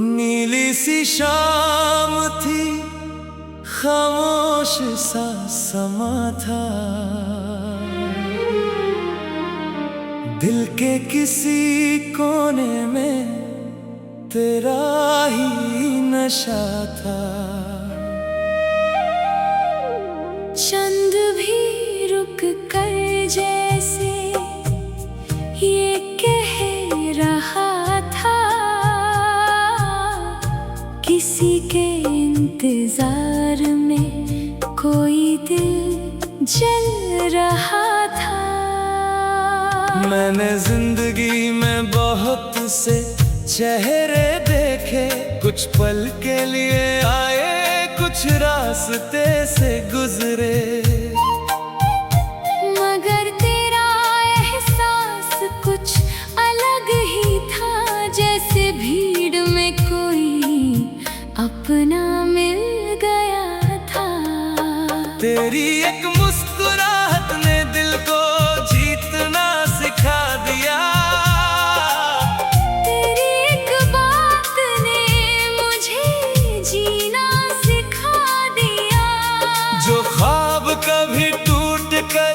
नीली सी शाम थी, खामोश सा समा था। दिल के किसी कोने में तेरा ही नशा था। चंद भी रुक कर जैसे ये कह रहा था, किसी के इंतजार में कोई दिल जल रहा था। मैंने जिंदगी में बहुत से चेहरे देखे, कुछ पल के लिए आए, कुछ रास्ते से गुजरे, मगर तेरा एहसास कुछ अलग ही था। जैसे भीड़ में कोई अपना मिल गया था। तेरी एक मुस्कुराहट ने दिल को जीतना सिखा दिया। तेरी एक बात ने मुझे जीना सिखा दिया। जो ख्वाब कभी टूट कर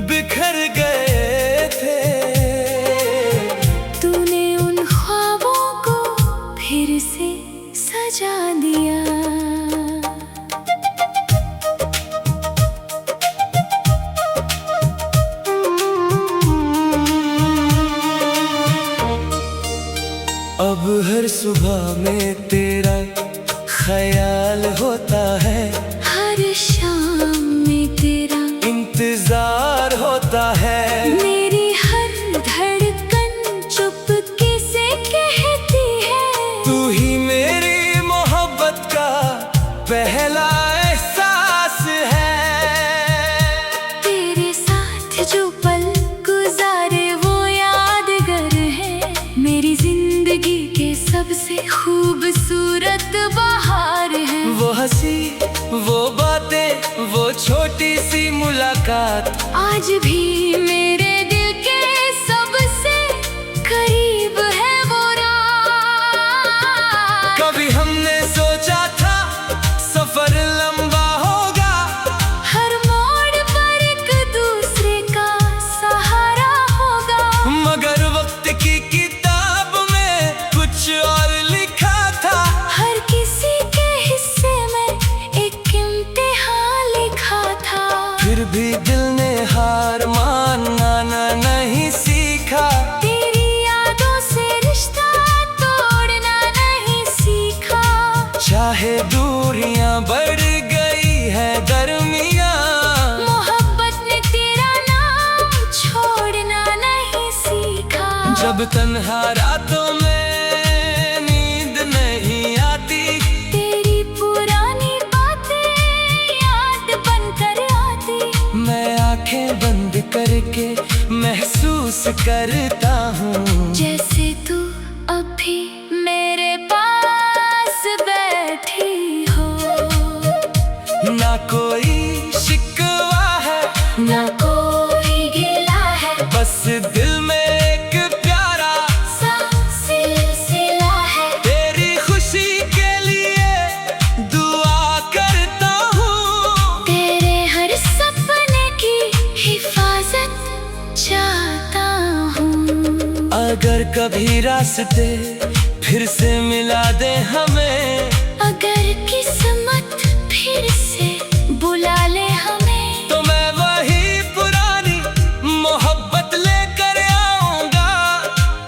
बिखर गए थे, तूने उन ख्वाबों को फिर से सजा दिया। अब हर सुबह में तेरा ख्याल होता है, हर शाम में तेरा इंतजार होता है। मेरी हर धड़कन चुपके से कहती है, तू ही मेरी मोहब्बत का पहला एहसास है। तेरे साथ जो पल गुजारे वो यादगार है। मेरी जिंदगी के सबसे खूबसूरत बहार है। वो हंसी, वो बातें, वो छोटी सी मुलाकात आज भी मेरे दिल के सबसे करीब है वो रात। कभी हमने सोचा था सफर लंबा होगा, हर मोड़ पर एक दूसरे का सहारा होगा। मगर वक्त की किताब में कुछ और लिखा था। हर किसी के हिस्से में एक इम्तिहान लिखा था। फिर भी दिल ने हार मानना नहीं सीखा। तेरी यादों से रिश्ता तोड़ना नहीं सीखा। चाहे दूरियां बढ़ गई है दरमियां, मोहब्बत ने तेरा नाम छोड़ना नहीं सीखा। जब तन्हा रातों में नींद नहीं आती, तेरी पुरानी बातें याद बनकर आती। मैं आंखें बंद करके महसूस करता हूँ, जैसे तू अभी मेरे पास बैठी हो। ना कोई शिकवा है, ना कोई गिला है, बस दिल में एक प्यारा सा सिलसिला है। तेरी खुशी के लिए दुआ करता हूँ। तेरे हर सपने की हिफाजत चाहता हूँ। अगर कभी रास्ते फिर से मिला दे हमें, अगर किस्मत फिर से बुला ले हमें, तो मैं वही पुरानी मोहब्बत लेकर आऊंगा।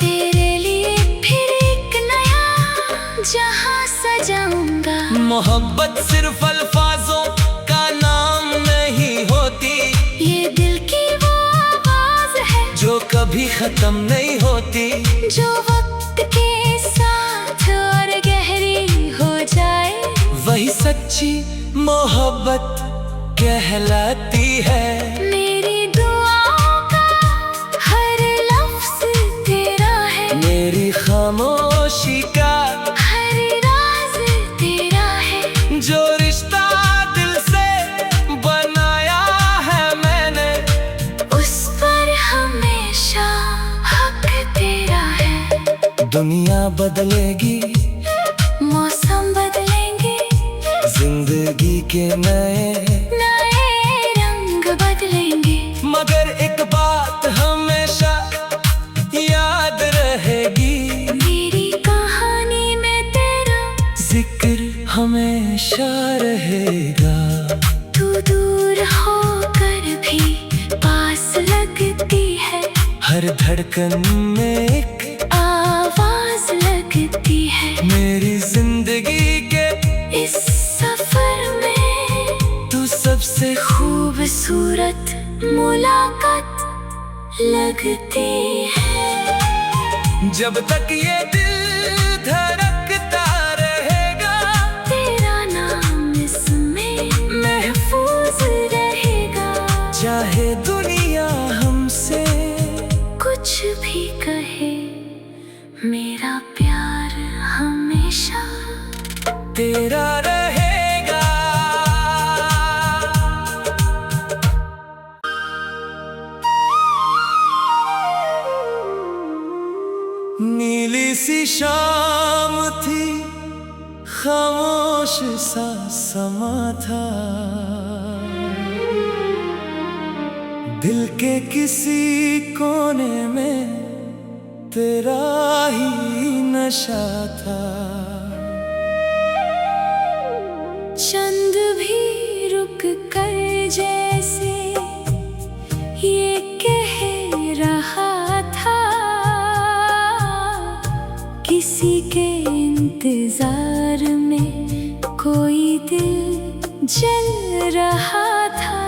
तेरे लिए फिर एक नया जहां सजाऊंगा। मोहब्बत सिर्फ अल्फाजों का नाम नहीं होती, ये दिल की वो आवाज है जो कभी खत्म नहीं होती। जो वक्त के साथ और गहरी हो जाए, वही सच्ची मोहब्बत कहलाती है। मेरी दुआओं का हर लफ्ज तेरा है। मेरी खामोशी का हर राज तेरा है। जो रिश्ता दिल से बनाया है मैंने, उस पर हमेशा हक तेरा है। दुनिया बदलेगी के नए रंग बदलेंगे, मगर एक बात हमेशा याद रहेगी, मेरी कहानी में तेरा जिक्र हमेशा रहेगा। तू दूर होकर भी पास लगती है, हर धड़कन में एक आवाज लगती है। मेरी जिंदगी के इस सफर में तू सबसे खूबसूरत मुलाकात लगती है। जब तक ये दिल धड़कता रहेगा, तेरा नाम इसमें महफूज रहेगा। चाहे दुनिया हमसे कुछ भी कहे, मेरा प्यार हमेशा तेरा रहेगा। नीली सी शाम थी, खामोश सा समा था, दिल के किसी कोने में तेरा ही नशा था। चंद भी रुक कर जैसे ये कह रहा था, किसी के इंतजार में कोई दिल जल रहा था।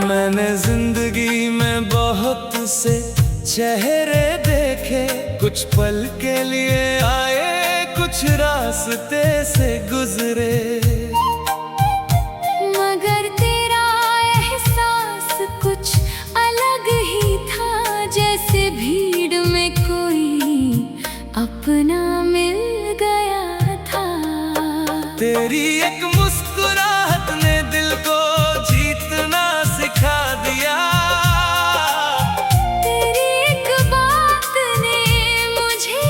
मैंने जिंदगी में बहुत से चेहरे देखे, कुछ पल के लिए आए, कुछ रास्ते से गुजरे, मगर तेरा एहसास कुछ अलग ही था, जैसे भीड़ में कोई अपना मिल गया था। तेरी एक मुस्कुराहट ने दिल को जीतना सिखा दिया, तेरी एक बात ने मुझे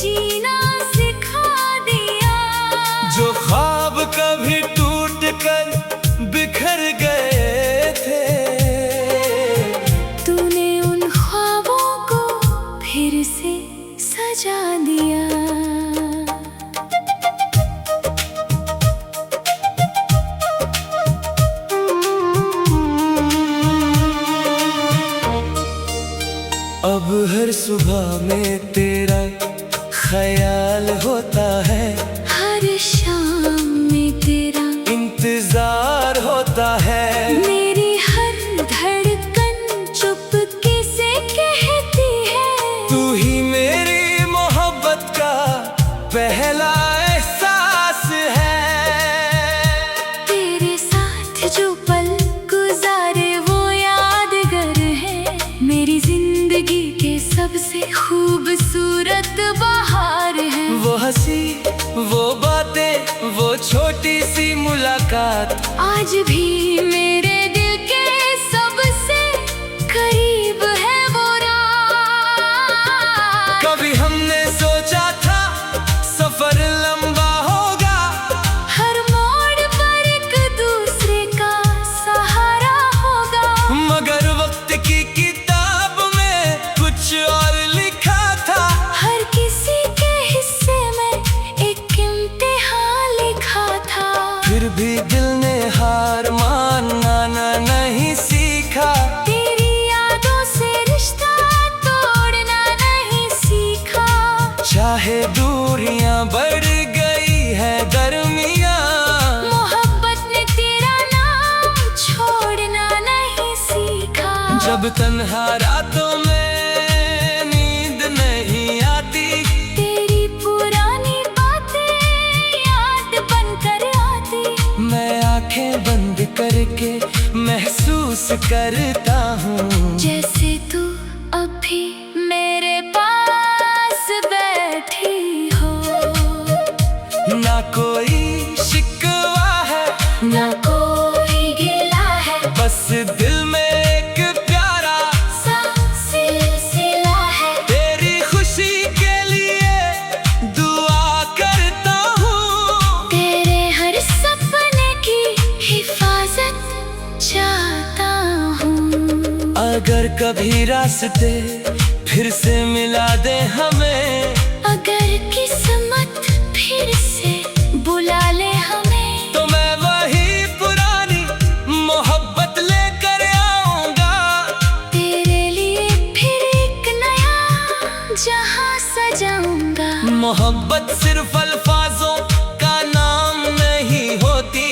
जीना सिखा दिया। जो ख्वाब कभी टूट कर बिखर गए थे, तूने उन ख्वाबों को फिर से सजा दिया। अब हर सुबह में तेरा ख्याल होता है, हर शाम में तेरा इंतजार होता है। मेरी हर धड़कन चुपके से कहती है, तू ही मेरी मोहब्बत का पहला एहसास है। तेरे साथ जो पल गुजारे वो यादगार है, मेरी जिंदगी के सबसे खूबसूरत बहार है। वो हंसी, वो बातें, वो छोटी सी मुलाकात आज भी मेरे दिल के सबसे करीब है वो रात। कभी हमने सोचा था सफर लंबा होगा, हर मोड़ पर एक दूसरे का सहारा होगा, मगर वक्त की किताब में कुछ और लिखा था। हर किसी के हिस्से में एक इम्तिहान लिखा था। फिर भी दिल ने हार मानना नहीं सीखा, तेरी यादों से रिश्ता तोड़ना नहीं सीखा। चाहे दूरियां बढ़ गई है दरमियां, मोहब्बत ने तेरा नाम छोड़ना नहीं सीखा। जब तन्हा रातों में नींद नहीं आती, तेरी पुरानी बातें याद बनकर आती। मैं आंखें बंद करके महसूस करता हूँ, जैसे तू अभी मेरे पास बैठी हो। ना कोई शिकवा है, ना कोई गिला है, बस दिल में एक प्यारा सा सिलसिला है। तेरी खुशी के लिए दुआ करता हूँ, तेरे हर सपने पर कभी रास्ते फिर से मिला दे हमें। अगर किस्मत फिर से बुला ले हमें, तो मैं वही पुरानी मोहब्बत लेकर आऊंगा। तेरे लिए फिर एक नया जहां सजाऊंगा। मोहब्बत सिर्फ अल्फाजों का नाम नहीं होती,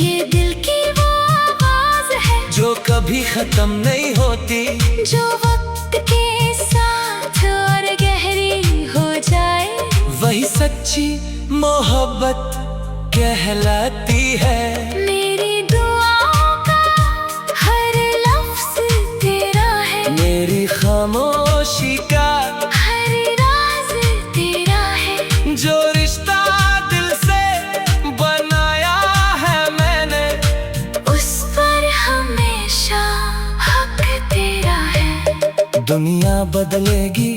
ये दिल की वो आवाज है जो कभी खत्म नहीं होती। जो वक्त के साथ और गहरी हो जाए, वही सच्ची मोहब्बत कहलाती है। मेरी दुआओं का हर लफ्ज तेरा है, मेरी खामोशी का हर राज तेरा है। जो रिश्ता दिल से बनाया है मैंने, उस पर हमेशा हक तेरा है। दुनिया बदलेगी,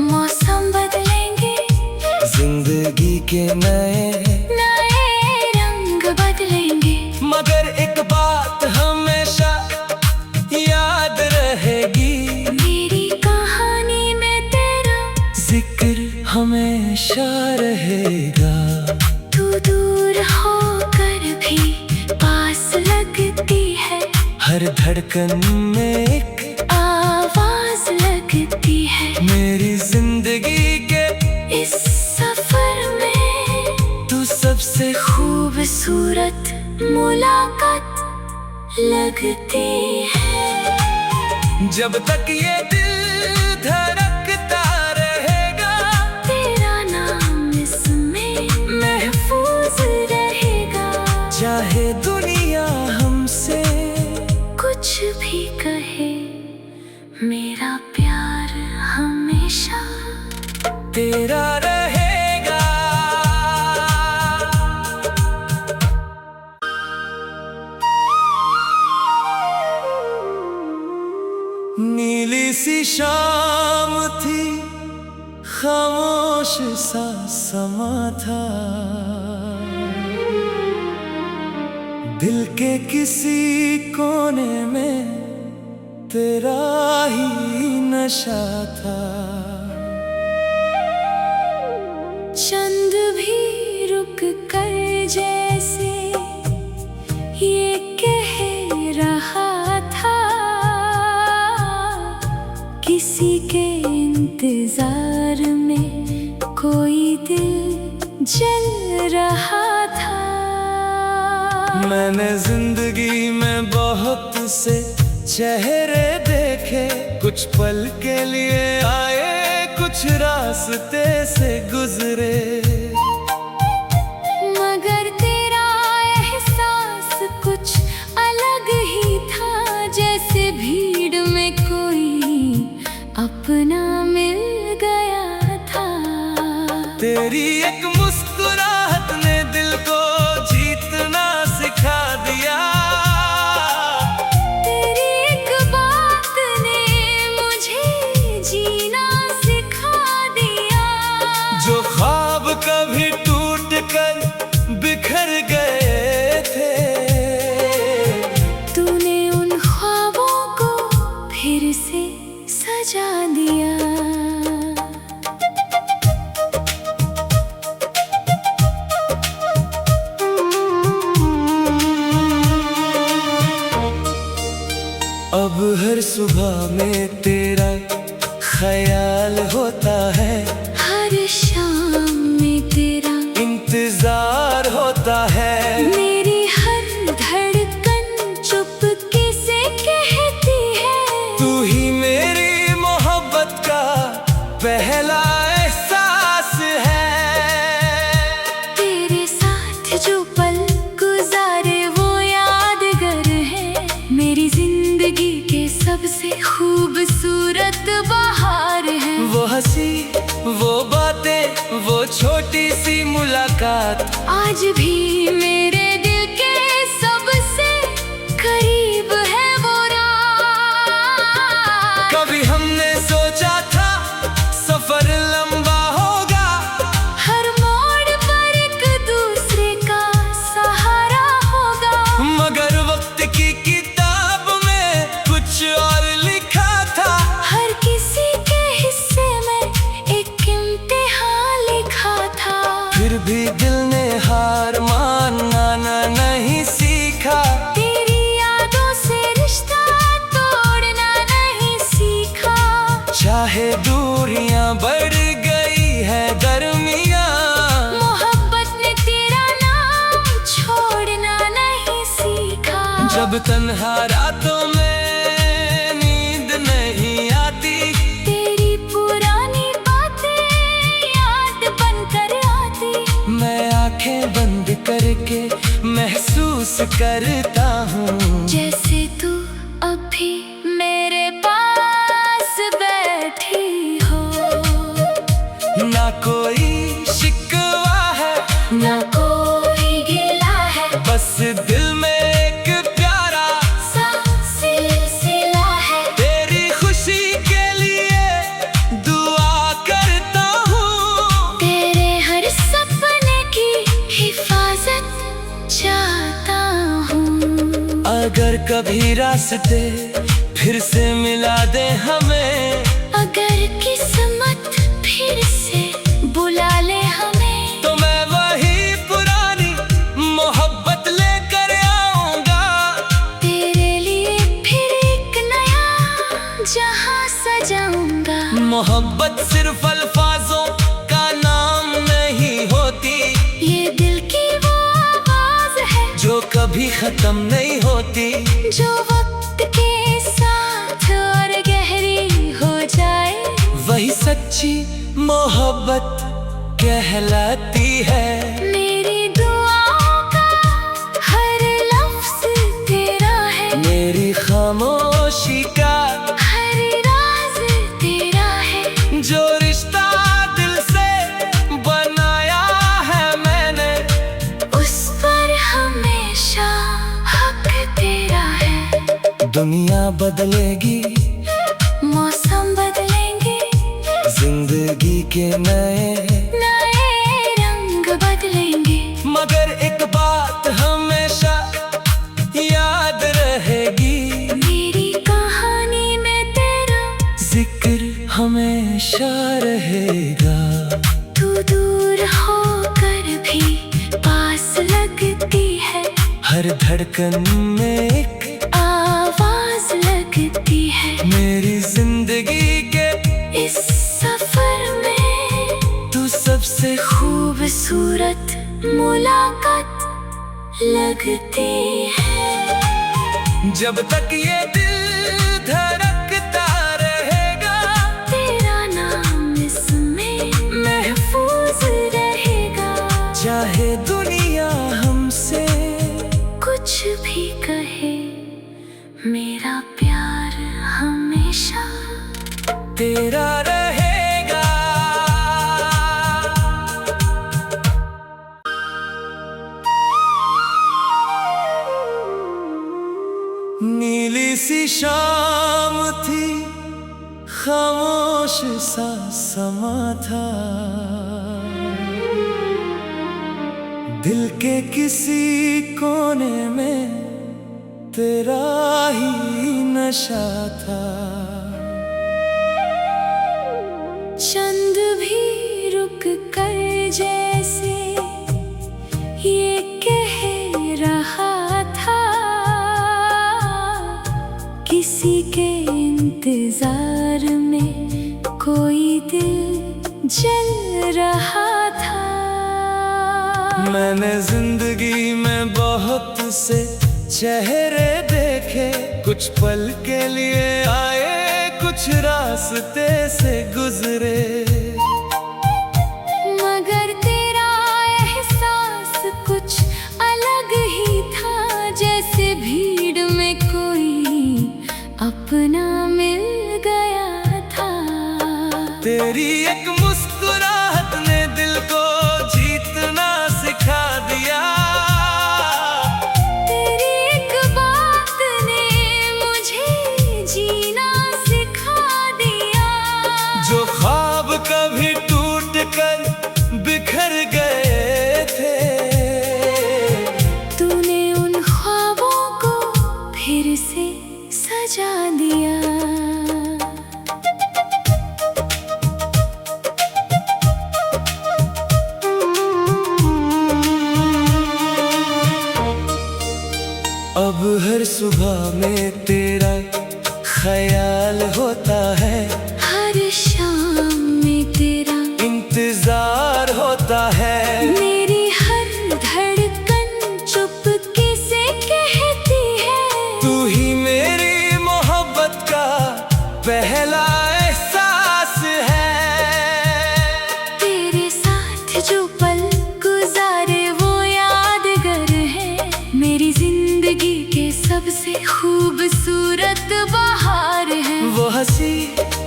मौसम बदलेंगे, जिंदगी के नए रंग बदलेंगे, मगर एक बात हमेशा याद रहेगी। मेरी कहानी में तेरा जिक्र हमेशा रहेगा। तू दूर होकर भी पास लगती है, हर धड़कन में एक आवाज लगती है। मेरी जिंदगी के इस सफर में तू सबसे खूबसूरत मुलाकात लगती है। जब तक ये दिल धड़कता रहेगा, तेरा नाम इसमें महफूज रहेगा। चाहे दुनिया हमसे कुछ भी कहे, मेरा प्यार हमेशा तेरा रहेगा। नीली सी शाम थी, खामोश सा समा था। दिल के किसी कोने में तेरा ही नशा था। चंद भी रुक कर जैसे ये कह रहा था, किसी के इंतजार में कोई दिल जल रहा था। मैंने जिंदगी में बहुत से चेहरे देखे, कुछ पल के लिए आए, कुछ रास्ते से गुजरे, मगर तेरा एहसास कुछ अलग ही था। जैसे भीड़ में कोई अपना मिल गया था। तेरी एक मुस्कुराहट ने दिल को जीतना सिखा दिया। तेरी एक बात ने मुझे जीना सिखा दिया। जो ख्वाब कभी टूट कर बिखर गए थे, तूने उन ख्वाबों को फिर से सजा दिया। अब हर सुबह में तेरा ख्याल होता है, हर शाम में तेरा इंतजार होता है। मेरी हर धड़कन चुपके से कहती है, तू ही मेरी मोहब्बत का पहला एहसास है। तेरे साथ जो पल गुजारे वो यादगार है। मेरी जिंदगी के सबसे खूबसूरत बहार है। वो हंसी, वो बातें, वो छोटी सी मुलाकात, आज भी मेरे दिल के सबसे करीब है वो रात। कभी हमने सोचा था सफर लंबा होगा, हर मोड़ पर एक दूसरे का सहारा होगा। मगर वक्त की किताब में कुछ और लिखा चाहे दूरियां बढ़ गई है दरमियां, मोहब्बत ने तेरा नाम छोड़ना नहीं सीखा। जब तन्हा रातों में नींद नहीं आती, तेरी पुरानी बातें याद बनकर आती। मैं आंखें बंद करके महसूस करता हूँ, जैसे तू अभी मेरे पास बैठी हो। ना कोई शिकवा है, ना कोई गिला है, बस दिल में एक प्यारा सा सिलसिला है। तेरी खुशी के लिए दुआ करता हूँ, तेरे हर सपने की हिफाजत चाहता हूँ। अगर कभी रास्ते फिर से मिला दे हमें, अगर किस्मत फिर से बुला ले हमें, तो मैं वही पुरानी मोहब्बत लेकर आऊंगा। तेरे लिए फिर एक नया जहां सजाऊंगा। मोहब्बत सिर्फ अल्फाजों का नाम नहीं होती, ये दिल की वो आवाज है जो कभी खत्म नहीं होती। जो वक्त के साथ और गहरी हो जाए, वही सच्ची मोहब्बत कहलाती है। मेरी दुआओं का हर लफ्ज तेरा है, मेरी खामोशी का हर राज तेरा है। जो रिश्ता दिल से बनाया है मैंने, उस पर हमेशा हक तेरा है। दुनिया बदलेगी, मौसम बदलेंगे, जिंदगी के नए नए रंग बदलेंगे, मगर एक बात हमेशा याद रहेगी, मेरी कहानी में तेरा जिक्र हमेशा रहेगा। तू दूर होकर भी पास लगती है, हर धड़कन में एक आवाज लगती है। मेरी जिंदगी के इस सफर में तू सबसे खूबसूरत मुलाकात लगती है। जब तक ये दिल धड़कता रहेगा, तेरा नाम इसमें महफूज रहेगा। चाहे दुनिया हमसे कुछ भी कहे, मेरा प्यार हमेशा तेरा रहेगा। नीली सी शाम थी, खामोश सा समा था, दिल के किसी कोने में तेरा ही नशा था। चंद भी रुक कर जैसे ये कह रहा था, किसी के इंतजार में कोई दिल जल रहा था। मैंने जिंदगी में बहुत से चेहरे देखे, कुछ पल के लिए आए, कुछ रास्ते से गुजरे, मगर तेरा एहसास कुछ अलग ही था। जैसे भीड़ में कोई अपना मिल गया था। तेरी एक मुस्कुराहट ने दिल को जीतना सिखा दिया, तेरी एक बात ने मुझे जीना सिखा दिया। जो ख्वाब कभी टूट कर बिखर गए थे, तूने उन ख्वाबों को फिर से सजा दिया। अब हर सुबह में तेरा ख्याल होता है, हर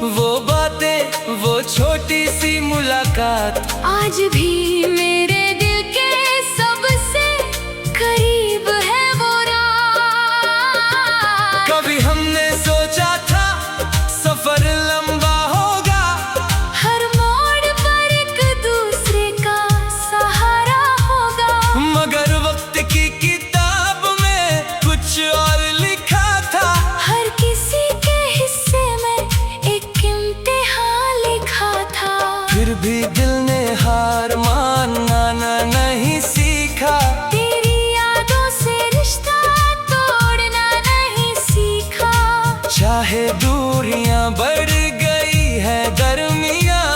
वो बातें, वो छोटी सी मुलाकात आज भी मेरे दिल के सबसे करीब है वो रात। कभी हमने सोचा था सफर लंबा होगा, हर मोड़ पर एक दूसरे का सहारा होगा, मगर वक्त की किताब में कुछ और लिखा था। हर किसी के हिस्से में एक इम्तिहान लिखा था। फिर भी दिल ने हार मानना नहीं सीखा, तेरी यादों से रिश्ता तोड़ना नहीं सीखा। चाहे दूरियां बढ़ गई है दरमियां,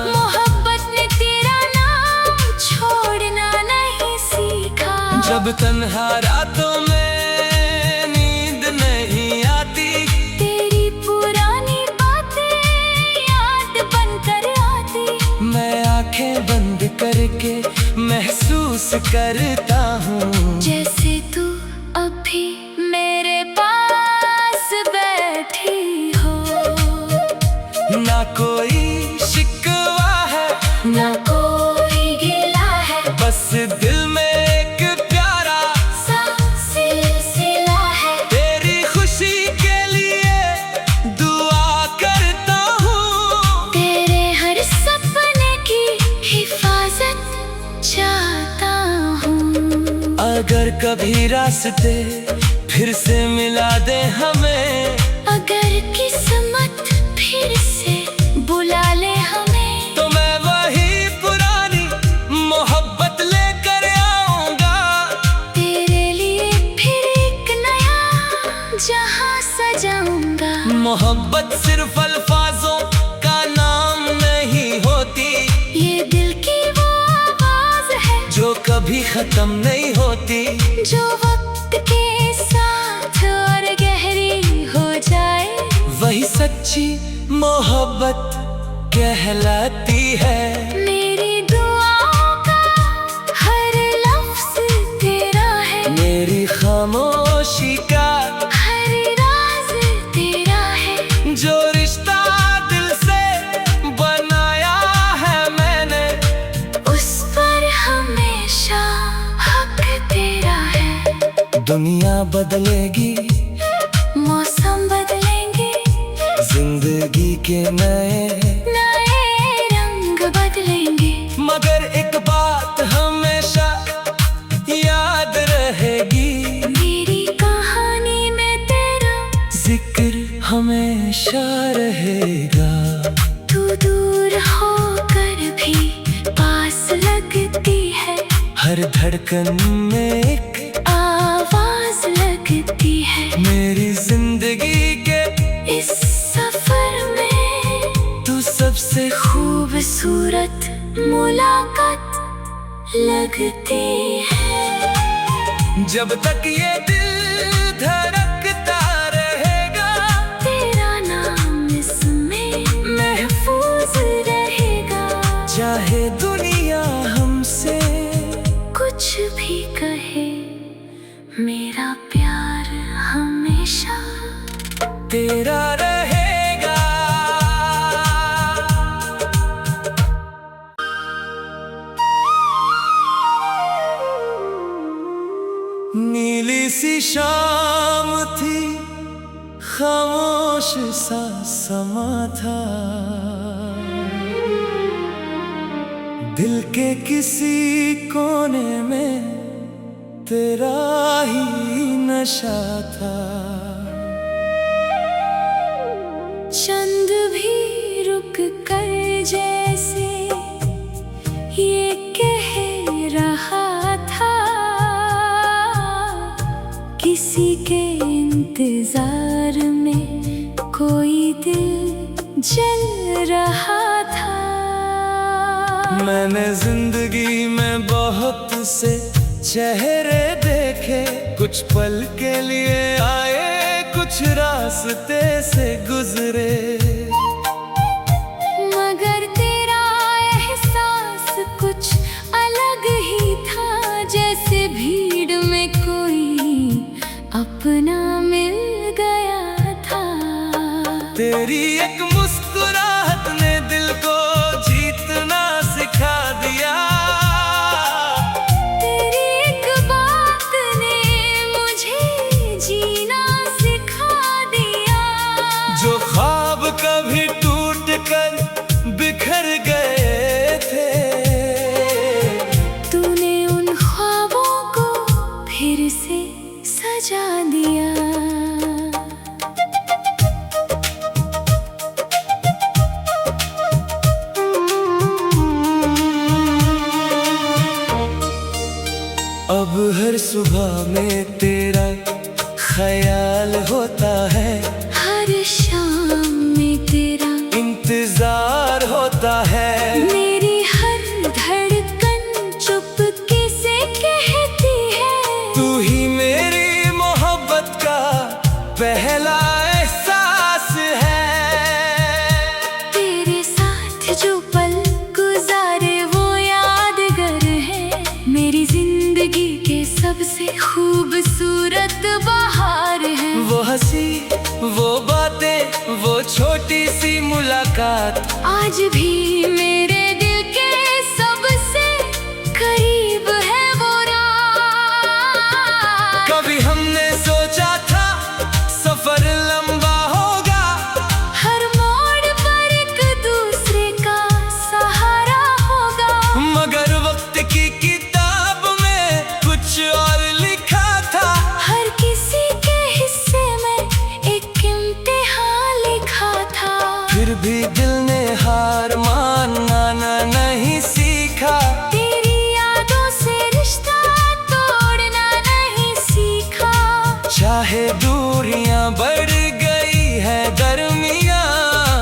मोहब्बत ने तेरा नाम छोड़ना नहीं सीखा। जब तन्हा रातों में नींद नहीं आती, तेरी पुरानी बातें याद बनकर आती। मैं आंखें बंद करके महसूस करता हूँ, जैसे तू अभी मेरे पास बैठी हो। ना कोई शिकवा है, ना कोई गिला है, बस दिल में एक प्यारा सा सिलसिला है। तेरी खुशी के लिए दुआ करता हूँ, तेरे हर सपने की हिफाजत चाहता हूँ। अगर कभी रास्ते फिर से मिला दे हमें, अगर किस्मत फिर से बुला ले हमें, तो मैं वही पुरानी मोहब्बत लेकर आऊंगा। तेरे लिए फिर एक नया जहां सजाऊंगा। मोहब्बत सिर्फ अल्फाजों का नाम नहीं होती, ये दिल की वो आवाज है जो कभी खत्म नहीं होती। जो वक्त के साथ और गहरी हो जाए, वही सच्ची मोहब्बत कहलाती है। मेरी दुआओं का हर लफ्ज तेरा है, मेरी खामोशी का हर राज तेरा है। जो रिश्ता दिल से बनाया है मैंने, उस पर हमेशा हक तेरा है। दुनिया बदलेगी, मौसम बदलेंगे, जिंदगी के नए नए रंग बदलेंगे, मगर एक बात हमेशा याद रहेगी, मेरी कहानी में तेरा जिक्र हमेशा रहेगा। तू दूर होकर भी पास लगती है, हर धड़कन में एक आवाज लगती है। मेरी जिंदगी के इस सफर में तू सबसे खूबसूरत मुलाकात लगती है। जब तक ये दिल धड़कता रहेगा, तेरा नाम इसमें महफूज रहेगा। चाहे दुनिया हमसे कुछ भी कहे, मेरा प्यार हमेशा तेरा रहेगा। नीली सी शाम थी, खामोश सा समा था, दिल के किसी कोने में तेरा ही नशा था। चंद भी रुक कर जैसे ये कह रहा था, किसी के इंतजार में कोई दिल जल रहा था। मैंने जिंदगी में बहुत से चेहरे देखे, कुछ पल के लिए आए, कुछ रास्ते से गुजरे, मगर तेरा एहसास कुछ अलग ही था, जैसे भीड़ में कोई अपना मिल गया था। तेरी एक मुस्कुराहट सी मुलाकात आज भी मेरे दिल के सबसे करीब है वो रात। कभी हमने सोचा था सफर लंबा होगा, हर मोड़ पर एक दूसरे का सहारा होगा, मगर वक्त की किताब में कुछ और लिखा था। हर किसी के हिस्से में एक इम्तिहान लिखा था। फिर भी दिल ने हार मानना नहीं सीखा, तेरी यादों से रिश्ता तोड़ना नहीं सीखा। चाहे दूरियां बढ़ गई है दरमियां,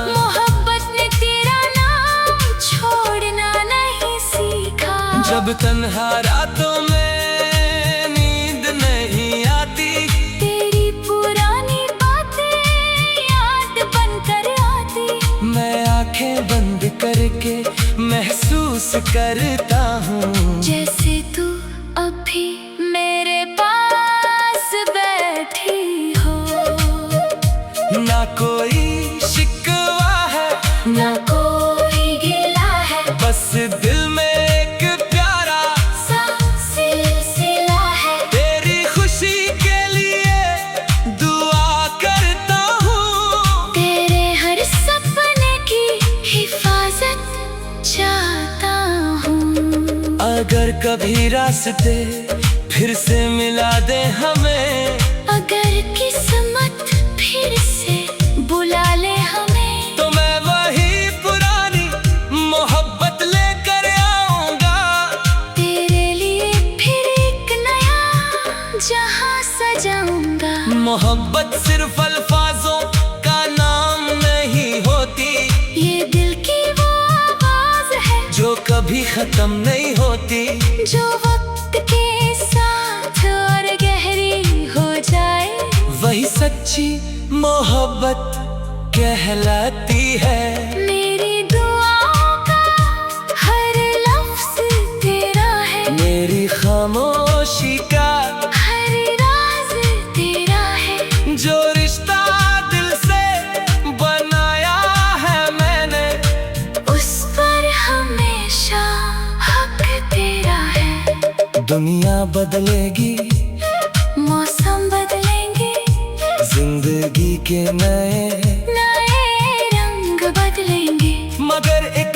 मोहब्बत ने तेरा नाम छोड़ना नहीं सीखा। जब तन्हा रातों में नींद नहीं आती, तेरी पुरानी बातें याद बनकर आती। मैं आंखें बंद करके महसूस करता हूँ, जैसे तू अभी मेरे पास बैठी हो। ना कोई शिकवा है ना कोई गिला है, बस दिल में एक प्यारा सा सिलसिला है। तेरी खुशी के लिए दुआ करता हूँ, तेरे हर सपने की हिफाजत चाहता हूँ। अगर कभी रास्ते फिर से मिला दे हमें, अगर किस्मत फिर से बुला ले हमें, तो मैं वही पुरानी मोहब्बत लेकर आऊंगा। तेरे लिए फिर एक नया जहां सजाऊंगा। मोहब्बत सिर्फ अल्फाजों का नाम नहीं होती, ये दिल की वो आवाज है जो कभी खत्म नहीं होती। जो वक्त के साथ और गहरी हो जाए, वही सच्ची मोहब्बत कहलाती है। मेरी दुआओं का हर लफ्ज तेरा है, मेरी खामोशी का हर राज तेरा है। जो रिश्ता दिल से बनाया है मैंने, उस पर हमेशा हक तेरा है। दुनिया बदलेगी, मौसम बदलेंगे, जिंदगी के नए नए रंग बदलेंगे, मगर एक